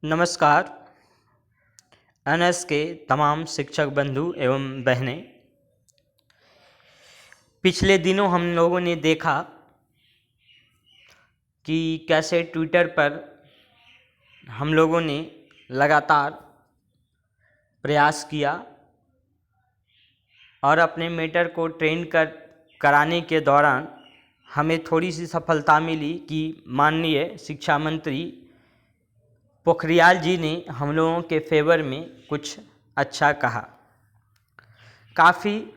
नमस्कार। एनएस के तमाम शिक्षक बंधु एवं बहनें, पिछले दिनों हम लोगों ने देखा कि कैसे ट्विटर पर हम लोगों ने लगातार प्रयास किया और अपने मैटर को ट्रेंड कराने के दौरान हमें थोड़ी सी सफलता मिली कि माननीय शिक्षा मंत्री पोखरियाल जी ने हम लोगों के फेवर में कुछ अच्छा कहा। काफ़ी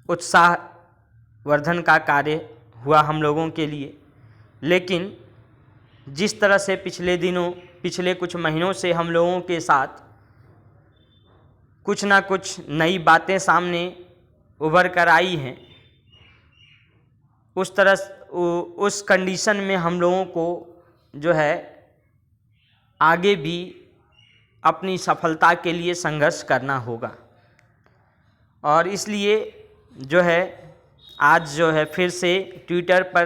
उत्साहवर्धन का कार्य हुआ हम लोगों के लिए, लेकिन जिस तरह से पिछले कुछ महीनों से हम लोगों के साथ कुछ ना कुछ नई बातें सामने उभर कर आई हैं, उस कंडीशन में हम लोगों को जो है आगे भी अपनी सफलता के लिए संघर्ष करना होगा। और इसलिए जो है आज जो है फिर से ट्विटर पर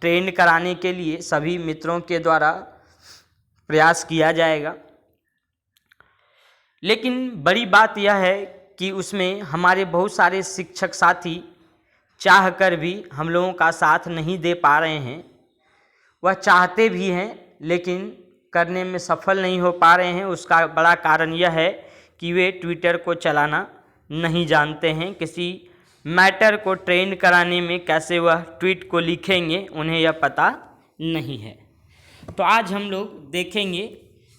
ट्रेंड कराने के लिए सभी मित्रों के द्वारा प्रयास किया जाएगा। लेकिन बड़ी बात यह है कि उसमें हमारे बहुत सारे शिक्षक साथी चाह कर भी हम लोगों का साथ नहीं दे पा रहे हैं। वह चाहते भी हैं लेकिन करने में सफल नहीं हो पा रहे हैं। उसका बड़ा कारण यह है कि वे ट्विटर को चलाना नहीं जानते हैं। किसी मैटर को ट्रेंड कराने में कैसे वह ट्वीट को लिखेंगे उन्हें यह पता नहीं है। तो आज हम लोग देखेंगे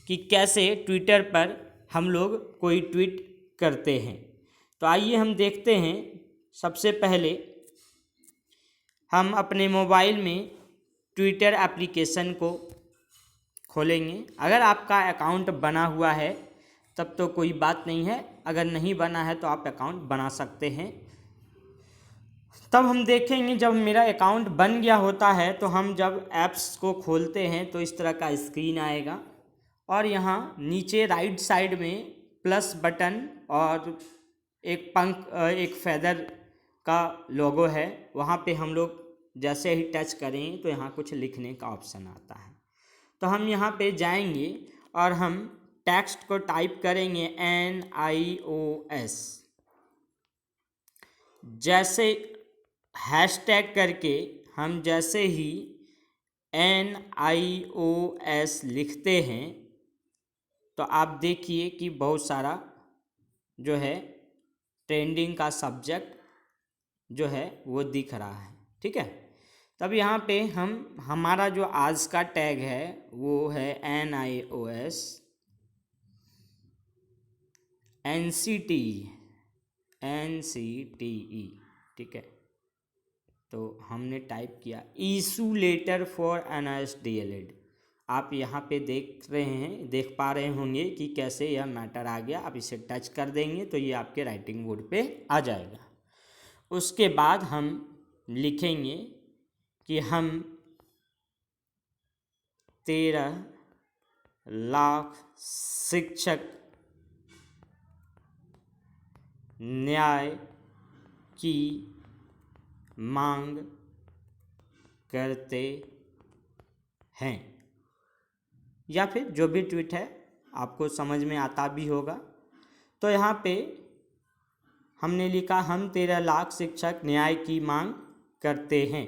कि कैसे ट्विटर पर हम लोग कोई ट्वीट करते हैं। तो आइए हम देखते हैं। सबसे पहले हम अपने मोबाइल में ट्विटर एप्लीकेशन को खोलेंगे। अगर आपका अकाउंट बना हुआ है तब तो कोई बात नहीं है, अगर नहीं बना है तो आप अकाउंट बना सकते हैं। तब हम देखेंगे जब मेरा अकाउंट बन गया होता है तो हम जब ऐप्स को खोलते हैं तो इस तरह का स्क्रीन आएगा और यहाँ नीचे राइट साइड में प्लस बटन और एक फेदर का लोगो है। वहाँ पे हम लोग जैसे ही टच करें तो यहाँ कुछ लिखने का ऑप्शन आता है। तो हम यहाँ पे जाएंगे और हम टेक्स्ट को टाइप करेंगे NIOS। जैसे हैशटैग करके हम जैसे ही NIOS लिखते हैं तो आप देखिए कि बहुत सारा जो है ट्रेंडिंग का सब्जेक्ट जो है वो दिख रहा है। ठीक है, तब यहाँ पे हमारा जो आज का टैग है वो है NIOS NCTE। ठीक है, तो हमने टाइप किया issue letter for NIOS DLED। आप यहाँ पे देख पा रहे होंगे कि कैसे यह मैटर आ गया। आप इसे टच कर देंगे तो ये आपके राइटिंग बोर्ड पे आ जाएगा। उसके बाद हम लिखेंगे कि हम 13 लाख शिक्षक न्याय की मांग करते हैं, या फिर जो भी ट्वीट है आपको समझ में आता भी होगा। तो यहाँ पे हमने लिखा हम 13 लाख शिक्षक न्याय की मांग करते हैं।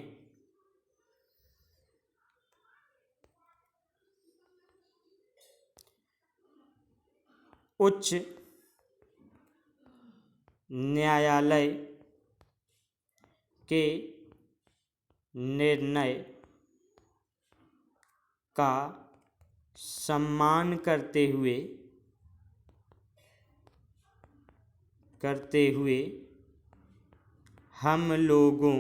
उच्च न्यायालय के निर्णय का सम्मान करते हुए हम लोगों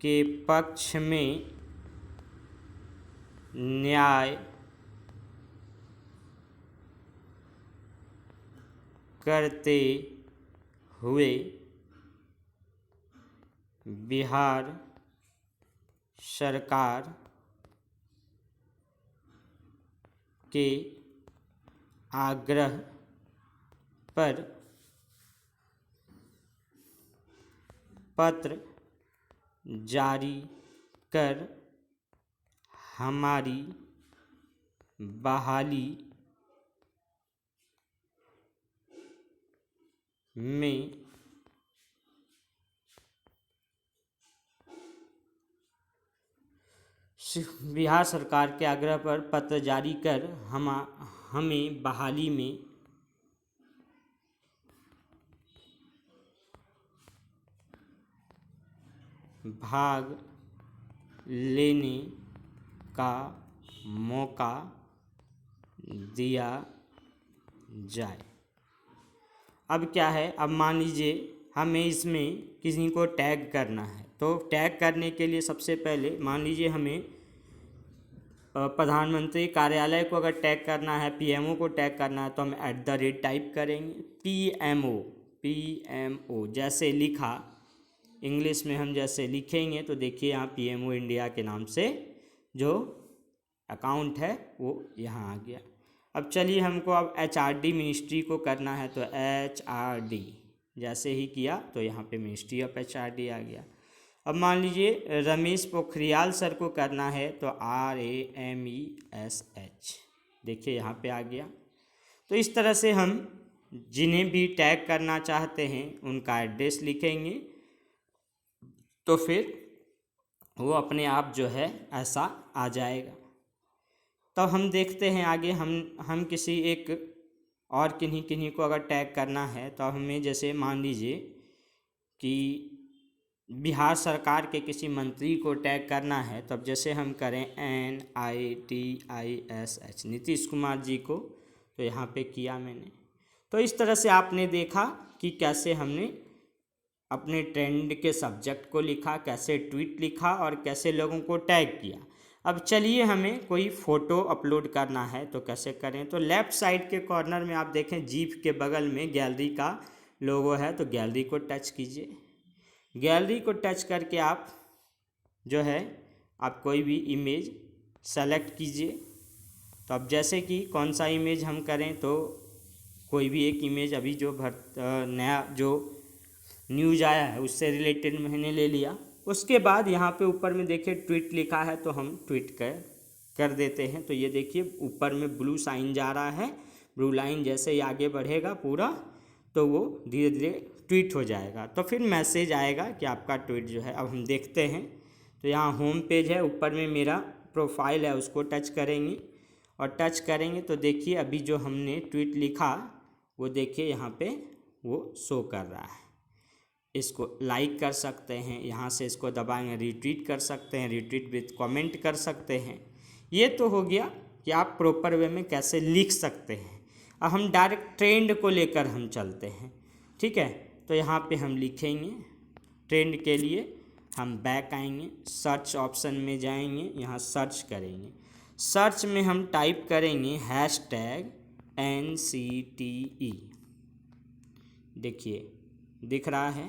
के पक्ष में न्याय करते हुए बिहार सरकार के आग्रह पर पत्र जारी कर हमारी बहाली में बिहार सरकार के आग्रह पर पत्र जारी कर हमें बहाली में भाग लेने का मौका दिया जाए। अब क्या है, अब मान लीजिए हमें इसमें किसी को टैग करना है, तो टैग करने के लिए सबसे पहले मान लीजिए हमें प्रधानमंत्री कार्यालय को अगर टैग करना है, पीएमओ को टैग करना है, तो हम @ टाइप करेंगे। पीएमओ जैसे लिखा, इंग्लिश में हम जैसे लिखेंगे तो देखिए यहाँ पीएमओ इंडिया के नाम से जो अकाउंट है वो यहाँ आ गया। अब चलिए हमको अब HRD मिनिस्ट्री को करना है, तो HRD जैसे ही किया तो यहाँ पे मिनिस्ट्री ऑफ HRD आ गया। अब मान लीजिए रमेश पोखरियाल सर को करना है, तो RAMESH देखिए यहाँ पे आ गया। तो इस तरह से हम जिन्हें भी टैग करना चाहते हैं उनका एड्रेस लिखेंगे, तो फिर वो अपने आप जो है ऐसा आ जाएगा। तब हम देखते हैं आगे, हम किसी एक और किन्हीं को अगर टैग करना है, तो हमें जैसे मान लीजिए कि बिहार सरकार के किसी मंत्री को टैग करना है, तो अब जैसे हम करें NITISH नीतीश कुमार जी को, तो यहाँ पे किया मैंने। तो इस तरह से आपने देखा कि कैसे हमने अपने ट्रेंड के सब्जेक्ट को लिखा, कैसे ट्वीट लिखा और कैसे लोगों को टैग किया। अब चलिए हमें कोई फ़ोटो अपलोड करना है तो कैसे करें। तो लेफ़्ट साइड के कॉर्नर में आप देखें जीप के बगल में गैलरी का लोगो है, तो गैलरी को टच कीजिए। गैलरी को टच करके आप जो है आप कोई भी इमेज सेलेक्ट कीजिए। तो अब जैसे कि कौन सा इमेज हम करें, तो कोई भी एक इमेज अभी जो नया जो न्यूज़ आया है उससे रिलेटेड मैंने ले लिया। उसके बाद यहाँ पे ऊपर में देखिए ट्वीट लिखा है, तो हम ट्वीट कर देते हैं। तो ये देखिए ऊपर में ब्लू साइन जा रहा है, ब्लू लाइन जैसे ही आगे बढ़ेगा पूरा तो वो धीरे धीरे ट्वीट हो जाएगा। तो फिर मैसेज आएगा कि आपका ट्वीट जो है। अब हम देखते हैं, तो यहाँ होम पेज है, ऊपर में मेरा प्रोफाइल है, उसको टच करेंगे और टच करेंगे तो देखिए अभी जो हमने ट्वीट लिखा वो देखिए यहाँ पे वो शो कर रहा है। इसको लाइक कर सकते हैं, यहाँ से इसको दबाएंगे रीट्वीट कर सकते हैं, रीट्वीट विथ कमेंट कर सकते हैं। ये तो हो गया कि आप प्रॉपर वे में कैसे लिख सकते हैं। अब हम डायरेक्ट ट्रेंड को लेकर हम चलते हैं, ठीक है। तो यहाँ पे हम लिखेंगे ट्रेंड के लिए, हम बैक आएंगे, सर्च ऑप्शन में जाएंगे, यहाँ सर्च करेंगे। सर्च में हम टाइप करेंगे #NCTE, देखिए दिख रहा है।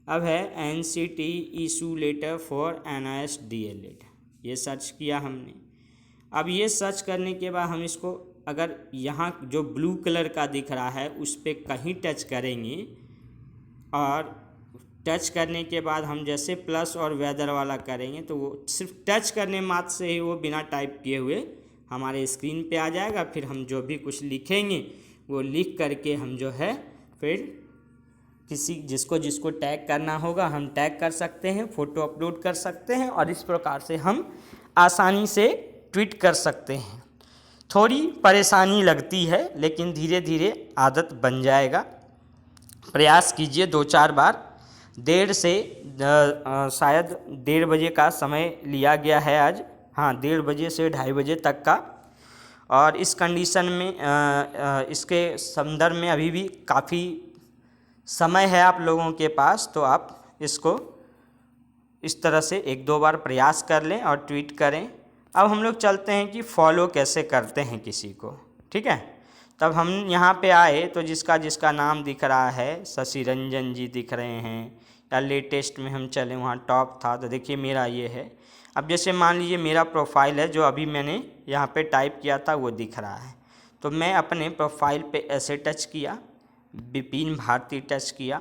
अब है NCT issue letter for NIS DLED, ये सर्च किया हमने। अब ये सर्च करने के बाद हम इसको अगर यहाँ जो ब्लू कलर का दिख रहा है उस पर कहीं टच करेंगे और टच करने के बाद हम जैसे प्लस और वेदर वाला करेंगे तो वो सिर्फ टच करने मात्र से ही वो बिना टाइप किए हुए हमारे स्क्रीन पे आ जाएगा। फिर हम जो भी कुछ लिखेंगे वो लिख करके हम जो है फिर किसी जिसको टैग करना होगा हम टैग कर सकते हैं, फ़ोटो अपलोड कर सकते हैं और इस प्रकार से हम आसानी से ट्वीट कर सकते हैं। थोड़ी परेशानी लगती है लेकिन धीरे धीरे आदत बन जाएगा। प्रयास कीजिए 2-4 बार। देर से शायद 1:30 बजे का समय लिया गया है आज, हाँ 1:30 बजे से 2:30 बजे तक का। और इस कंडीशन में इसके संदर्भ में अभी भी काफ़ी समय है आप लोगों के पास, तो आप इसको इस तरह से 1-2 बार प्रयास कर लें और ट्वीट करें। अब हम लोग चलते हैं कि फॉलो कैसे करते हैं किसी को, ठीक है। तब हम यहाँ पे आए तो जिसका नाम दिख रहा है शशि रंजन जी दिख रहे हैं, या लेटेस्ट में हम चले वहाँ टॉप था तो देखिए मेरा ये है। अब जैसे मान लीजिए मेरा प्रोफाइल है जो अभी मैंने यहाँ पे टाइप किया था वो दिख रहा है, तो मैं अपने प्रोफाइल पे ऐसे टच किया, विपिन भारती टच किया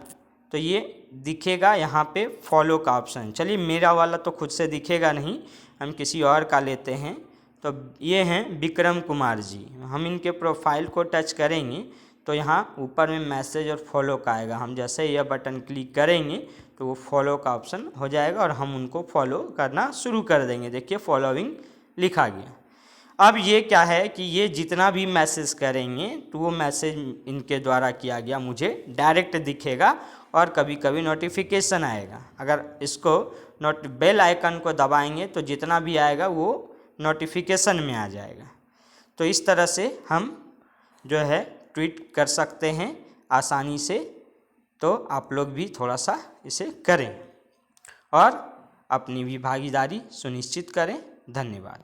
तो ये दिखेगा यहाँ पे फॉलो का ऑप्शन। चलिए मेरा वाला तो खुद से दिखेगा नहीं, हम किसी और का लेते हैं। तो ये हैं विक्रम कुमार जी। हम इनके प्रोफाइल को टच करेंगे तो यहाँ ऊपर में मैसेज और फॉलो का आएगा। हम जैसे यह बटन क्लिक करेंगे तो वो फॉलो का ऑप्शन हो जाएगा और हम उनको फॉलो करना शुरू कर देंगे। देखिए फॉलोइंग लिखा गया। अब ये क्या है कि ये जितना भी मैसेज करेंगे तो वो मैसेज इनके द्वारा किया गया मुझे डायरेक्ट दिखेगा और कभी कभी नोटिफिकेशन आएगा। अगर इसको बेल आइकन को दबाएंगे तो जितना भी आएगा वो नोटिफिकेशन में आ जाएगा। तो इस तरह से हम जो है ट्वीट कर सकते हैं आसानी से। तो आप लोग भी थोड़ा सा इसे करें और अपनी भी भागीदारी सुनिश्चित करें। धन्यवाद।